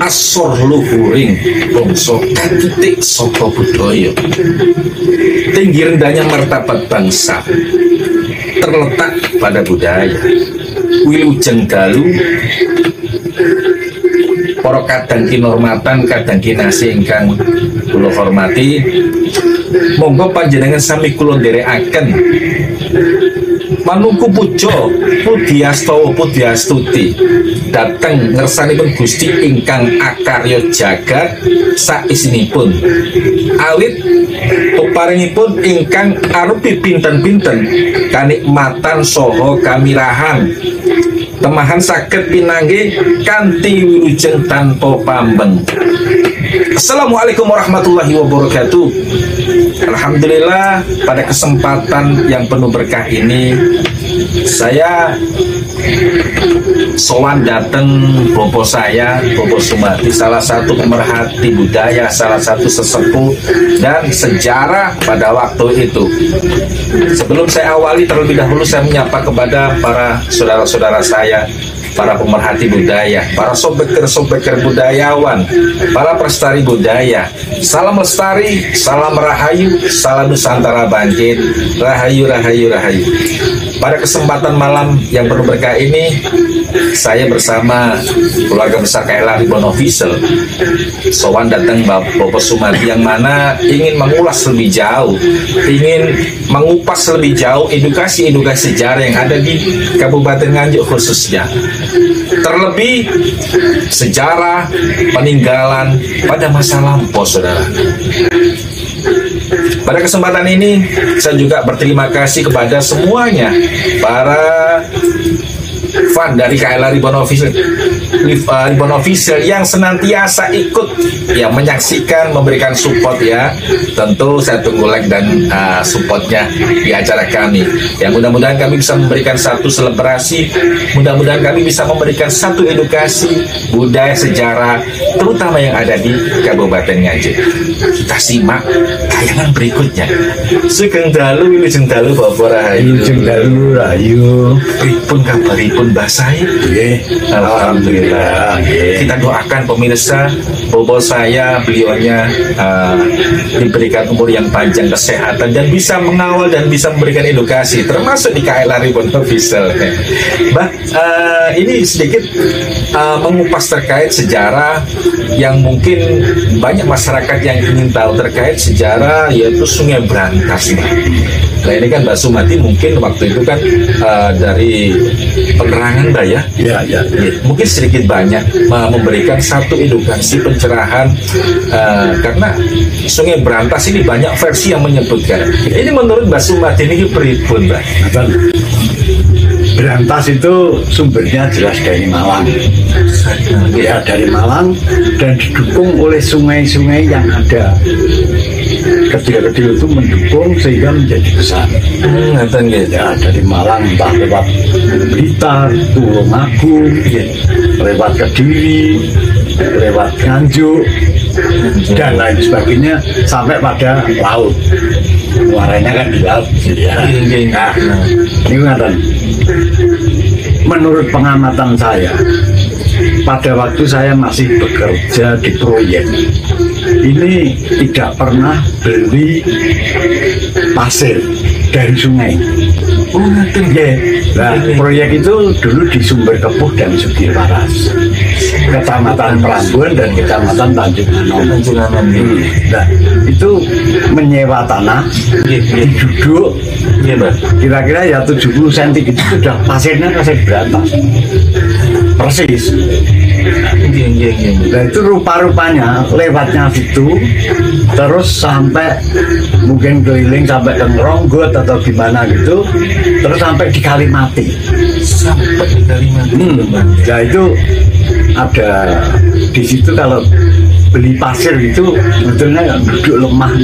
asor luhuring bangsa katitik saka budaya. Tinggi rendahnya martabat bangsa terletak pada budaya. Wilujeng dalu para kadang kinormatan kadang kinasih ingkang kula hormati, monggo panjenengan sami kula nderekaken manungku puja pudyastawa pudyastuti dhateng ngersanipun Gusti ingkang akarya jagat saisinipun, awit peparingipun ingkang arupi pinten-pinten kanikmatan saha kamirahan temahan saged pinanggih kanthi wilujeng tanpa pambeng. Assalamualaikum warahmatullahi wabarakatuh. Alhamdulillah, pada kesempatan yang penuh berkah ini saya sowan dateng bobo saya, Bobo Sumati, salah satu pemerhati budaya, salah satu sesepuh dan sejarah pada waktu itu. Sebelum saya awali, terlebih dahulu saya menyapa kepada para saudara-saudara saya, para pemerhati budaya, para sobeker-sobeker budayawan, para pelestari budaya. Salam lestari, salam rahayu, salam Nusantara bangkit, rahayu, rahayu, rahayu. Pada kesempatan malam yang penuh berkah ini, saya bersama keluarga besar KLR Ribbon Official sowan datang Bobo Sumati yang mana ingin mengulas lebih jauh, ingin mengupas lebih jauh edukasi-edukasi sejarah yang ada di Kabupaten Nganjuk khususnya. Terlebih sejarah peninggalan pada masa lampau, saudara. Pada kesempatan ini saya juga berterima kasih kepada semuanya para fan dari KLR Ribbon Official yang senantiasa ikut yang menyaksikan, memberikan support ya. Tentu saya tunggu like dan supportnya di acara kami. Yang mudah-mudahan kami bisa memberikan satu selebrasi, mudah-mudahan kami bisa memberikan satu edukasi budaya sejarah terutama yang ada di Kabupaten Nganjuk. Kita simak tayangan berikutnya. Sugeng dalu wilujeng dalu Bapak Rahayu. Wilujeng dalu rahayu. Pripun kabaripun Basai? Alhamdulillah. Kita doakan pemirsa, Bobo saya, beliaunya diberikan umur yang panjang, kesehatan, dan bisa mengawal dan bisa memberikan edukasi, termasuk di KLR Ribbon Official. Ini sedikit mengupas terkait sejarah yang mungkin banyak masyarakat yang ingin tahu terkait sejarah, yaitu Sungai Brantas. Nah ini kan Mbak Sumati mungkin waktu itu kan dari penerangan Mbak ya? Ya. Mungkin sedikit banyak memberikan satu edukasi pencerahan karena Sungai Brantas ini banyak versi yang menyebutkan. Ini menurut Mbak Sumati ini pripun Mbak? Brantas itu sumbernya jelas dari Malang. Ya, dari Malang dan didukung oleh sungai-sungai yang ada. Kecil-kecil itu mendukung sehingga menjadi besar. Ya, dari Malang entah lewat Blitar, Tulungagung, lewat Kediri, lewat Nganjuk dan lain sebagainya sampai pada laut. Muaranya kan di laut. Ya. Nah, ini kan menurut pengamatan saya, pada waktu saya masih bekerja di proyek, ini tidak pernah beli pasir dari sungai. Nah, proyek itu dulu di Sumber Kepuh dan Sugihwaras, Kecamatan Prambon dan Kecamatan Tanjung Anom. Nah, itu menyewa tanah, diduduk, kira-kira ya 70 cm itu sudah pasirnya pasir Brantas. Persis. Nah itu rupa-rupanya lewatnya situ terus sampai mungkin keliling sampai ke Ngeronggot atau gimana gitu, terus sampai di Kalimati. Nah itu ada di situ kalau beli pasir itu sebetulnya duduk lemah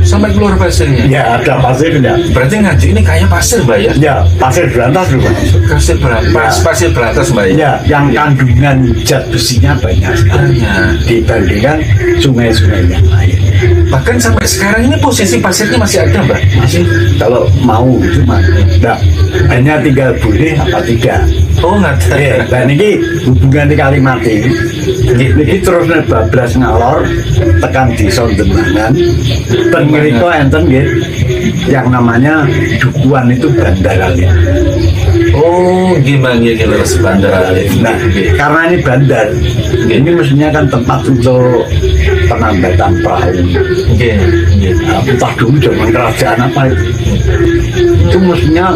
sampai keluar pasirnya. Ya ada pasirnya. Berarti Nganjuk ini kayak pasir Mbak ya? Ya pasir Brantas juga. Pasir Brantas Mbak ya? Ya yang kandungan zat besinya banyak sekali dibandingkan sungai-sungai yang lain. Bahkan sampai sekarang ini posisi pasirnya masih ada, Mbak? Masih kalau mau cuma nah, hanya tinggal boleh apa tidak. Oh, nggak ada. Dan ini hubungan di Kalimati ini terus bablas ngalor tekan di Sondemangan pengriko enten gitu yang namanya Dukuan itu Bandaralim. Oh, gimana Bandaralim. Nah, karena ini bandar, ini mestinya kan tempat untuk penambatan perahu. Nah, entah dulu zaman kerajaan apa itu mestinya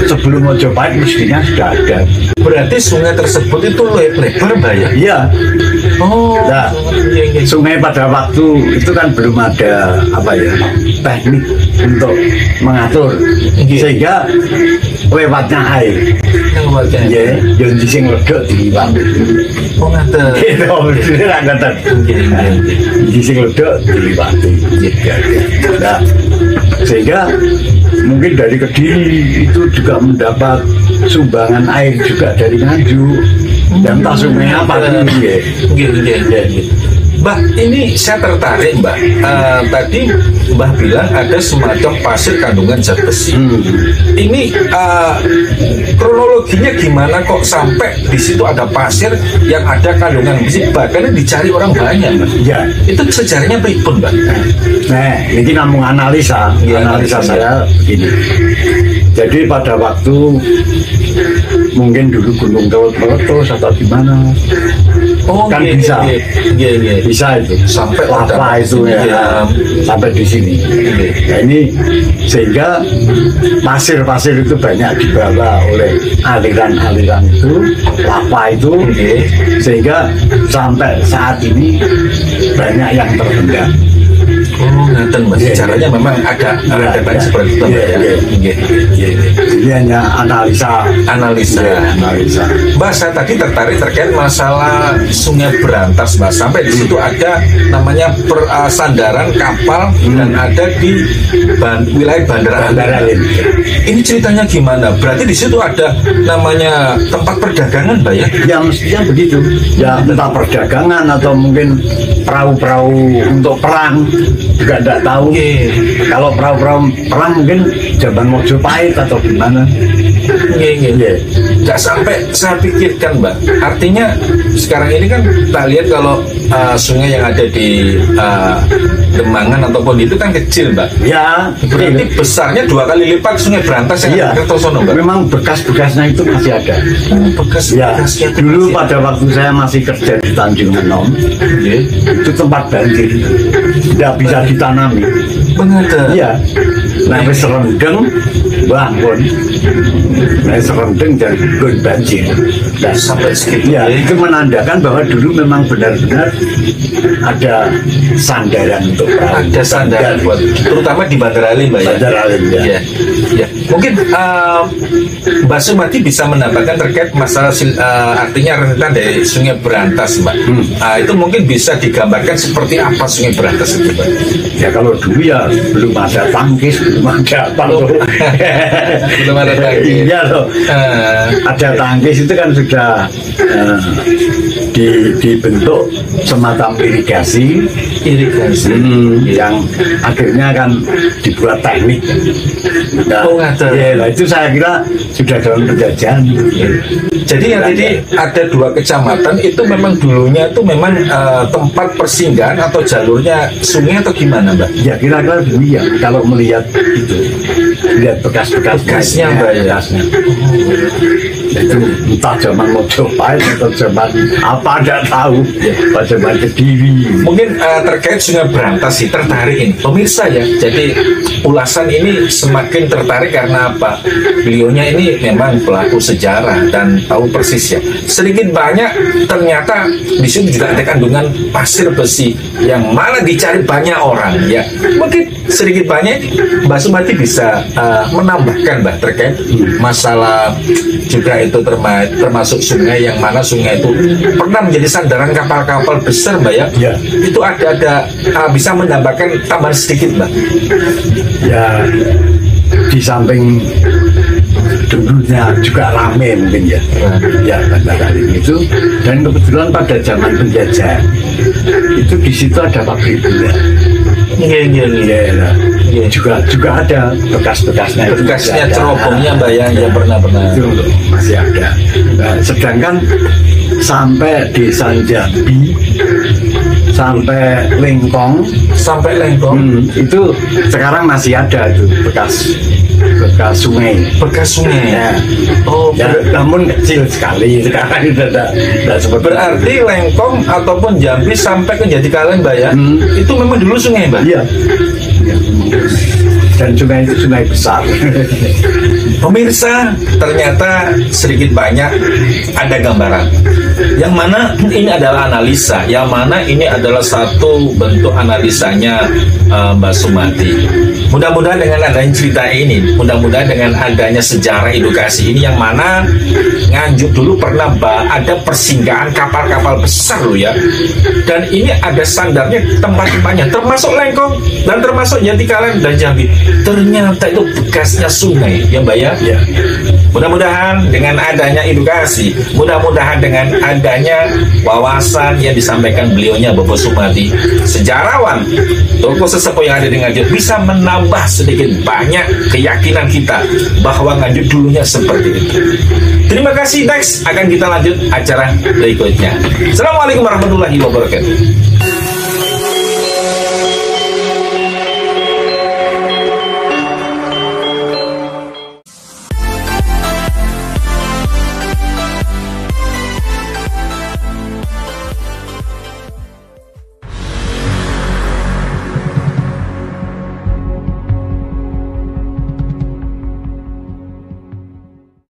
sebelum Mojopahit mestinya sudah ada. Berarti sungai tersebut itu lebar, Mbak ya? Iya. Oh, nah, sungai pada waktu itu kan belum ada apa ya teknik untuk mengatur, sehingga lewatnya air. Ya, yang di sing ledok diliwati. Oh, ngaten. Gitu, ngaten. Di sing ledok diliwati. Nah, sehingga mungkin dari Kediri itu juga mendapat sumbangan air juga dari Nganjuk. Dan tak sungai apa gitu. Mbak, ini saya tertarik, Mbak. Tadi Mbak bilang ada semacam pasir kandungan zat besi. Ini kronologinya gimana kok sampai di situ ada pasir yang ada kandungan besi, bahkan dicari orang banyak, Mbak? Ya. Itu sejarahnya pripun, Mbak? Nah, ini namun analisa saya begini. Jadi pada waktu mungkin dulu Gunung Dawet meletus atau gimana, kan bisa itu sampai lava itu ya, sampai di sini. Nah, ini sehingga pasir-pasir itu banyak dibawa oleh aliran-aliran itu, lava itu, sehingga sampai saat ini banyak yang terpendam. Oh, ngaten, Mas. Caranya memang ada banyak seperti itu, Mbak ya. Jadi hanya analisa. Mbak, saya tadi tertarik terkait masalah Sungai Berantas, Mbak. Sampai di situ ada namanya sandaran kapal dan ada di wilayah Bandaralim. Ini ceritanya gimana? Berarti di situ ada namanya tempat perdagangan, Mbak ya? Ya mestinya begitu. Ya entah perdagangan atau mungkin perahu-perahu untuk perang, juga tidak tahu. Kalau perahu-perahu perang mungkin zaman Mojopahit atau gimana. Nggak sampai saya pikirkan, Mbak. Artinya sekarang ini kan kita lihat kalau sungai yang ada di Demangan ataupun itu kan kecil, Mbak. Ya. Berarti besarnya 2 kali lipat Sungai Berantas yang ada di Kertosono, Mbak. Memang bekas-bekasnya itu masih ada. Bekas-bekasnya ya, dulu pada waktu saya masih kerja di Tanjung Enom, itu tempat banjir, tidak bisa ditanami. Benar. Iya. Nah, serendeng, bangun. Nah, serendeng dan banjir. Nah, sampai segitu. Ya, itu menandakan bahwa dulu memang benar-benar ada sandaran untuk perahu. Ada sandaran buat, terutama di Bandaralim, Mbak ya. Bandaralim, ya. Ya. Mungkin Mbak Sumati bisa menambahkan terkait masalah artinya rentetan dari Sungai Berantas, Mbak. Itu mungkin bisa digambarkan seperti apa Sungai Berantas itu, Mbak? Ya kalau dulu ya belum ada tangkis, belum ada apa loh. Belum ada tangkis. Iya loh. Ada tangkis itu kan sudah dibentuk semacam irigasi yang akhirnya kan dibuat teknik. Nah, ya, itu saya kira sudah dalam penjajahan. Jadi yang tadi ada 2 kecamatan itu memang dulunya itu memang tempat persinggahan atau jalurnya sungai atau gimana, Mbak? Ya kira-kira demikian. Kalau melihat itu, lihat bekasnya, Mbak ya. Itu entah zaman Mojopahit atau zaman apa tidak tahu, pada zaman Kediri. Mungkin terkait Sungai Berantas sih tertarik ini pemirsa ya. Jadi ulasan ini semakin tertarik karena apa? Beliaunya ini memang pelaku sejarah dan tahu persis ya. Sedikit banyak ternyata di sini juga ada kandungan pasir besi yang mana dicari banyak orang ya. Mungkin sedikit banyak Mbak Sumati bisa menambahkan, Mbak, terkait masalah juga itu termasuk sungai yang mana sungai itu pernah menjadi sandaran kapal-kapal besar, Mbak ya. Itu ada bisa menambahkan tambahan sedikit, Mbak. Ya, di samping dulunya juga rame mungkin ya. Ya, Bandaralim itu, dan kebetulan pada zaman penjajahan itu di situ ada pabrik gula. Iya. Ya, juga ada bekas-bekasnya. Bekasnya cerobongnya Mbak ya pernah. Itu masih ada. Nah, sedangkan sampai desa Jambi, sampai Lengkong, itu sekarang masih ada itu bekas sungai. Ya. Namun kecil sekali sekarang tidak seperti. Berarti Lengkong ataupun Jambi sampai ke Jatikaleng Mbak ya, itu memang dulu sungai Mbak? Iya. Dan sungai itu sungai besar. Pemirsa, ternyata sedikit banyak ada gambaran. Yang mana ini adalah analisa, yang mana ini adalah satu bentuk analisanya Mbak Sumati. Mudah-mudahan dengan adanya cerita ini, mudah-mudahan dengan adanya sejarah edukasi ini, yang mana Nganjuk dulu pernah ada persinggahan kapal-kapal besar loh ya. Dan ini ada standarnya tempat-tempatnya, termasuk Lengkong dan termasuk Jatikaleng dan Jambi. Ternyata itu bekasnya sungai ya Mbak ya. Ya. Mudah-mudahan dengan adanya edukasi, mudah-mudahan dengan adanya wawasan yang disampaikan beliaunya Bapak Sumati, sejarawan, tokoh sesepuh yang ada di Nganjuk, bisa menambah sedikit banyak keyakinan kita bahwa Nganjuk dulunya seperti itu. Terima kasih. Next akan kita lanjut acara berikutnya. Assalamualaikum warahmatullahi wabarakatuh.